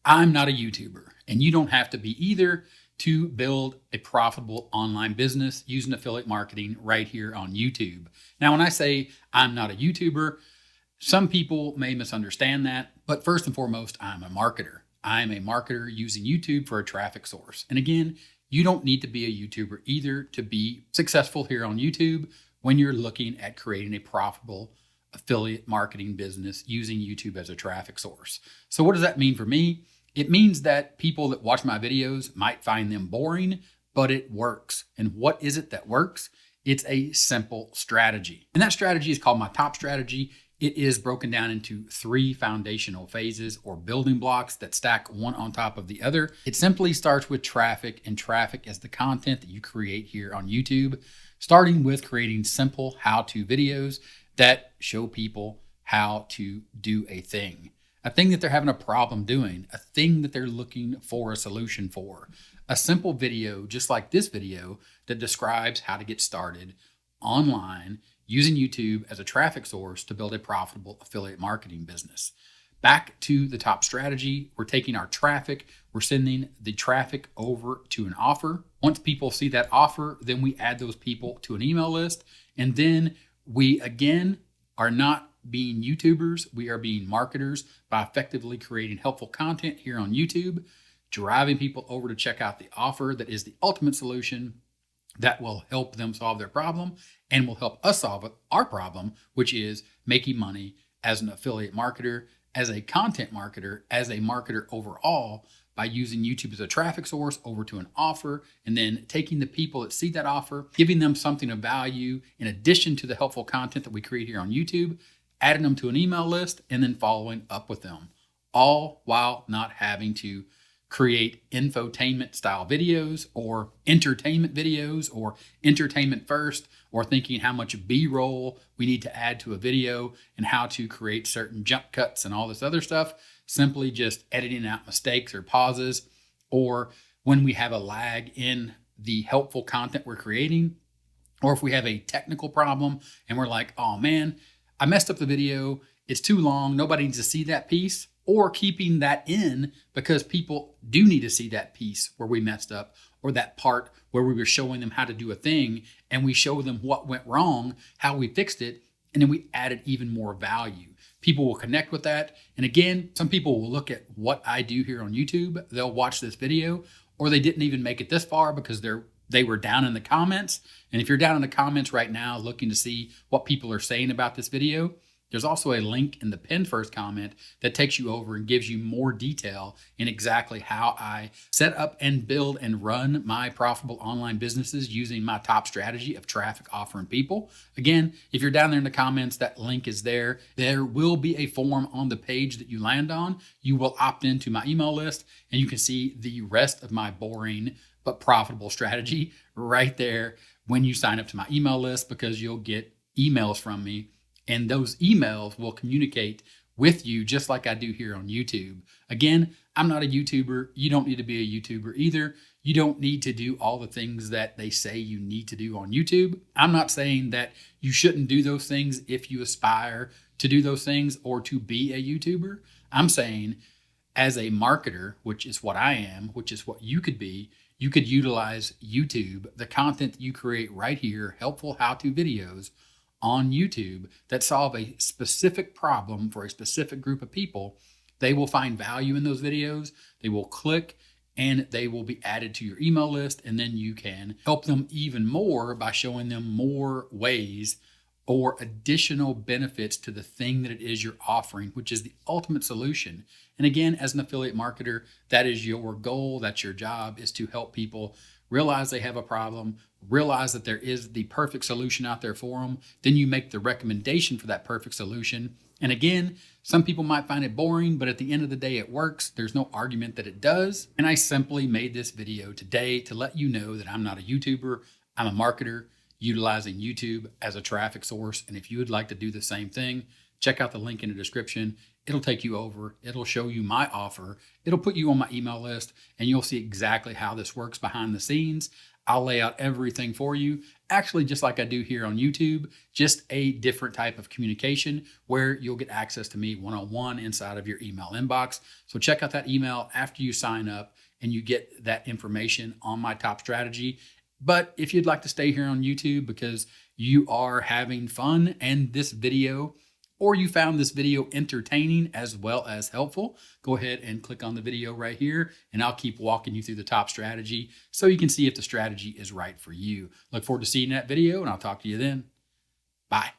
I'm not a YouTuber, and you don't have to be either to build a profitable online business using affiliate marketing right here on YouTube. Now, when I say I'm not a YouTuber, some people may misunderstand that, but first and foremost, I'm a marketer. I'm a marketer using YouTube for a traffic source. And again, you don't need to be a YouTuber either to be successful here on YouTube when you're looking at creating a profitable affiliate marketing business using YouTube as a traffic source. So what does that mean for me? It means that people that watch my videos might find them boring, but it works. And what is it that works? It's a simple strategy. And that strategy is called my top strategy. It is broken down into 3 foundational phases or building blocks that stack one on top of the other. It simply starts with traffic, and traffic is the content that you create here on YouTube, starting with creating simple how-to videos that show people how to do a thing that they're having a problem doing, a thing that they're looking for a solution for. A simple video, just like this video, that describes how to get started online using YouTube as a traffic source to build a profitable affiliate marketing business. Back to the top strategy, we're taking our traffic, we're sending the traffic over to an offer. Once people see that offer, then we add those people to an email list. And then we, again, are not being YouTubers, we are being marketers by effectively creating helpful content here on YouTube, driving people over to check out the offer that is the ultimate solution that will help them solve their problem and will help us solve our problem, which is making money as an affiliate marketer, as a content marketer, as a marketer overall, by using YouTube as a traffic source over to an offer, and then taking the people that see that offer, giving them something of value in addition to the helpful content that we create here on YouTube, adding them to an email list, and then following up with them, all while not having to create infotainment style videos or entertainment videos or entertainment first, or thinking how much B-roll we need to add to a video and how to create certain jump cuts and all this other stuff. Simply just editing out mistakes or pauses, or when we have a lag in the helpful content we're creating, or if we have a technical problem and we're like, oh man, I messed up the video, it's too long, nobody needs to see that piece, or keeping that in because people do need to see that piece where we messed up, or that part where we were showing them how to do a thing and we show them what went wrong, how we fixed it, and then we added even more value. People will connect with that. And again, some people will look at what I do here on YouTube, they'll watch this video, or they didn't even make it this far because they were down in the comments. And if you're down in the comments right now looking to see what people are saying about this video, there's also a link in the pinned first comment that takes you over and gives you more detail in exactly how I set up and build and run my profitable online businesses using my top strategy of traffic, offer, and people. Again, if you're down there in the comments, that link is there. There will be a form on the page that you land on. You will opt into my email list and you can see the rest of my boring but profitable strategy right there when you sign up to my email list, because you'll get emails from me. And those emails will communicate with you just like I do here on YouTube. Again, I'm not a YouTuber. You don't need to be a YouTuber either. You don't need to do all the things that they say you need to do on YouTube. I'm not saying that you shouldn't do those things if you aspire to do those things or to be a YouTuber. I'm saying as a marketer, which is what I am, which is what you could be, you could utilize YouTube, the content that you create right here, helpful how-to videos on YouTube that solve a specific problem for a specific group of people. They will find value in those videos. They will click and they will be added to your email list. And then you can help them even more by showing them more ways or additional benefits to the thing that it is you're offering, which is the ultimate solution. And again, as an affiliate marketer, that is your goal. That's your job, is to help people realize they have a problem, realize that there is the perfect solution out there for them. Then you make the recommendation for that perfect solution. And again, some people might find it boring, but at the end of the day, it works. There's no argument that it does. And I simply made this video today to let you know that I'm not a YouTuber. I'm a marketer utilizing YouTube as a traffic source. And if you would like to do the same thing, check out the link in the description. It'll take you over. It'll show you my offer. It'll put you on my email list, and you'll see exactly how this works behind the scenes. I'll lay out everything for you, actually just like I do here on YouTube, just a different type of communication where you'll get access to me one-on-one inside of your email inbox. So check out that email after you sign up and you get that information on my top strategy. But if you'd like to stay here on YouTube because you are having fun and this video, or you found this video entertaining as well as helpful, go ahead and click on the video right here, and I'll keep walking you through the top strategy so you can see if the strategy is right for you. Look forward to seeing that video, and I'll talk to you then. Bye.